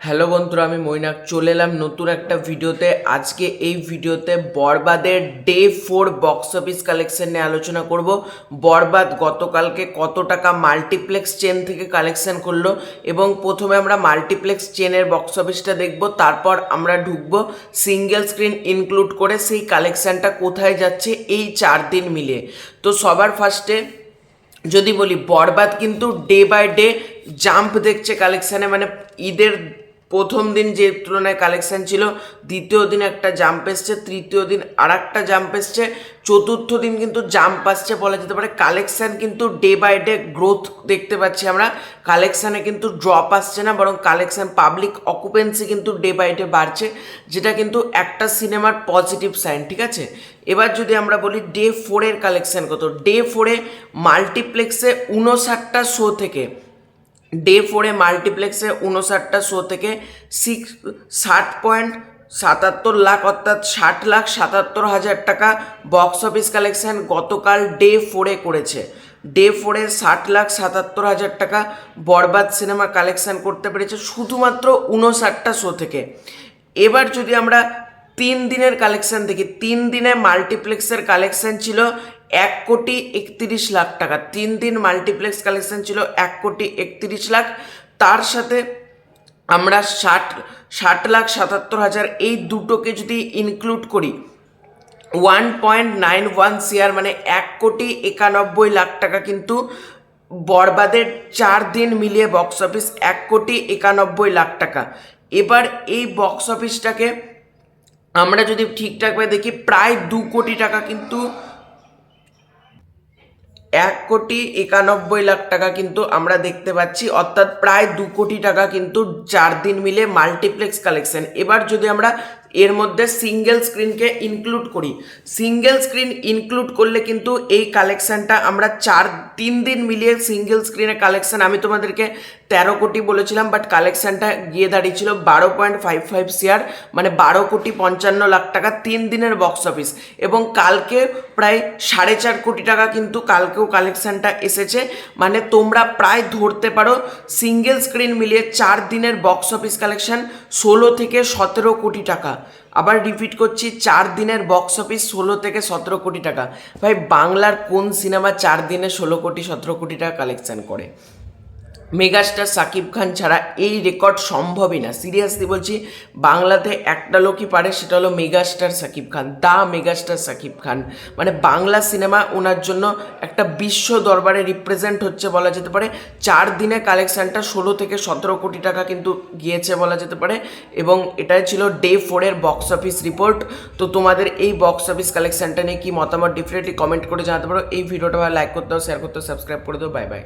Hello বন্ধুরা, আমি মৈনাক চলে এলাম নতুন একটা ভিডিওতে। আজকে এই ভিডিওতে বরবাদের ডে 4 বক্স অফিস কালেকশন নিয়ে আলোচনা করব। বরবাদ গতকালকে কত টাকা মাল্টিপ্লেক্স চেন থেকে কালেকশন করলো এবং প্রথমে আমরা মাল্টিপ্লেক্স চেনের বক্স অফিসটা দেখব, তারপর আমরা ঢুকবো সিঙ্গেল স্ক্রিন ইনক্লুড করে সেই কালেকশনটা কোথায় যাচ্ছে এই 4 দিন মিলিয়ে। তো সবার ফার্স্টে যদি বলি, বরবাদ কিন্তু ডে বাই ডে জাম্প দেখছে কালেকশানে। মানে ঈদের প্রথম দিন যে তুলনায় কালেকশান ছিল, দ্বিতীয় দিন একটা জাম্প এসছে, তৃতীয় দিন আর একটা জাম্প এসছে, চতুর্থ দিন কিন্তু জাম্প আসছে বলা যেতে পারে। কালেকশান কিন্তু ডে বাই ডে গ্রোথ দেখতে পাচ্ছি আমরা। কালেকশানে কিন্তু ড্রপ আসছে না, বরং কালেকশান পাবলিক অকুপেন্সি কিন্তু ডে বাই ডে বাড়ছে, যেটা কিন্তু একটা সিনেমার পজিটিভ সাইন। ঠিক আছে, এবার যদি আমরা বলি ডে 4-এর কালেকশান কত। ডে 4-এ মাল্টিপ্লেক্সে 59টা শো থেকে, ডে 4-এ মাল্টিপ্লেক্সে 59টা শো থেকে 60.77 লাখ অর্থাৎ 60,77,000 টাকা বক্স অফিস কালেকশান গতকাল ডে 4-এ করেছে। ডে 4-এ 60,77,000 টাকা বরবাদ সিনেমা কালেকশান করতে পেরেছে শুধুমাত্র 59টা শো থেকে। এবার যদি আমরা 3 দিনের কালেকশান দেখি, 3 দিনে মাল্টিপ্লেক্সের কালেকশান ছিল 1,31,00,000 টাকা। 3 দিন মাল্টিপ্লেক্স কালেকশন ছিল 1,31,00,000। তার সাথে আমরা 60,77,000 এই দুটোকে যদি ইনক্লুড করি, 1.91 CR মানে 1,91,00,000 টাকা কিন্তু বরবাদের 4 দিন মিলিয়ে বক্স অফিস 1,91,00,000 টাকা। এবার এই বক্স অফিসটাকে আমরা যদি ঠিকঠাকভাবে দেখি, প্রায় 2 কোটি টাকা কিন্তু, 1,91,00,000 টাকা কিন্তু আমরা দেখতে পাচ্ছি, অর্থাৎ প্রায় 2 কোটি টাকা কিন্তু 4 দিন মিলে মাল্টিপ্লেক্স কালেকশন। এবার যদি আমরা এর মধ্যে সিঙ্গেল স্ক্রিনকে ইনক্লুড করি, সিঙ্গেল স্ক্রিন ইনক্লুড করলে কিন্তু এই কালেকশানটা আমরা 3 দিন মিলিয়ে সিঙ্গেল স্ক্রিনের কালেকশান, আমি তোমাদেরকে 13 কোটি বলেছিলাম, বাট কালেকশানটা গিয়ে দাঁড়িয়েছিল 12.55 CR মানে 12,55,00,000 টাকা 3 দিনের বক্স অফিস। এবং কালকে প্রায় 4.5 কোটি টাকা কিন্তু কালকেও কালেকশানটা এসেছে। মানে তোমরা প্রায় ধরতে পারো সিঙ্গেল স্ক্রিন মিলিয়ে 4 দিনের বক্স অফিস কালেকশান 16 থেকে 17 কোটি টাকা। আবার রিপিট করছি, 4 দিনের বক্স অফিস 16 থেকে 17 কোটি টাকা। ভাই, বাংলার কোন সিনেমা 4 দিনে 16 কোটি 17 কোটি টাকা কালেকশান করে? মেগাস্টার সাকিব খান ছাড়া এই রেকর্ড সম্ভবই না। সিরিয়াসলি বলছি, বাংলাতে একটা লোকই পারে, সেটা হলো মেগাস্টার সাকিব খান, দা মেগাস্টার সাকিব খান। মানে বাংলা সিনেমা ওনার জন্য একটা বিশ্ব দরবারে রিপ্রেজেন্ট হচ্ছে বলা যেতে পারে। 4 দিনে কালেকশানটা 16 থেকে 17 কোটি টাকা কিন্তু গিয়েছে বলা যেতে পারে। এবং এটাই ছিল ডে 4-এর বক্স অফিস রিপোর্ট। তো তোমাদের এই বক্স অফিস কালেকশানটা নিয়ে কি মতামত, ডেফিনেটলি কমেন্ট করে জানাতে পারো। এই ভিডিওটা লাইক করতে হবে, শেয়ার করতে হবে, সাবস্ক্রাইব করে দেবো। Bye bye.